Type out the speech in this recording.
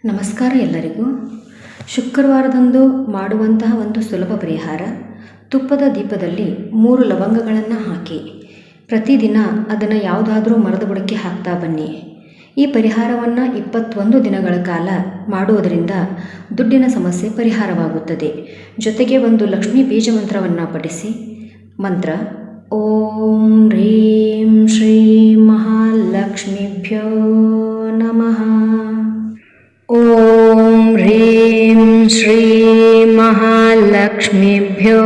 ನಮಸ್ಕಾರ ಎಲ್ಲರಿಗೂ. ಶುಕ್ರವಾರದಂದು ಮಾಡುವಂತಹ ಒಂದು ಸುಲಭ ಪರಿಹಾರ, ತುಪ್ಪದ ದೀಪದಲ್ಲಿ 3 ಲವಂಗಗಳನ್ನು ಹಾಕಿ ಪ್ರತಿದಿನ ಅದನ್ನು ಯಾವುದಾದ್ರೂ ಮರದ ಬುಡಕ್ಕೆ ಹಾಕ್ತಾ ಬನ್ನಿ. ಈ ಪರಿಹಾರವನ್ನು 21 ದಿನಗಳ ಕಾಲ ಮಾಡುವುದರಿಂದ ದುಡ್ಡಿನ ಸಮಸ್ಯೆ ಪರಿಹಾರವಾಗುತ್ತದೆ. ಜೊತೆಗೆ ಒಂದು ಲಕ್ಷ್ಮೀ ಬೀಜ ಮಂತ್ರವನ್ನು ಪಠಿಸಿ. ಮಂತ್ರ: ಓಂ ಹ್ರೀಂ ಶ್ರೀ ಮಹಾಲಕ್ಷ್ಮೀಭ್ಯೋ ನಮಃ. ಓಂ ಹ್ರೀಂ ಶ್ರೀ ಮಹಾಲಕ್ಷ್ಮೀಭ್ಯೋ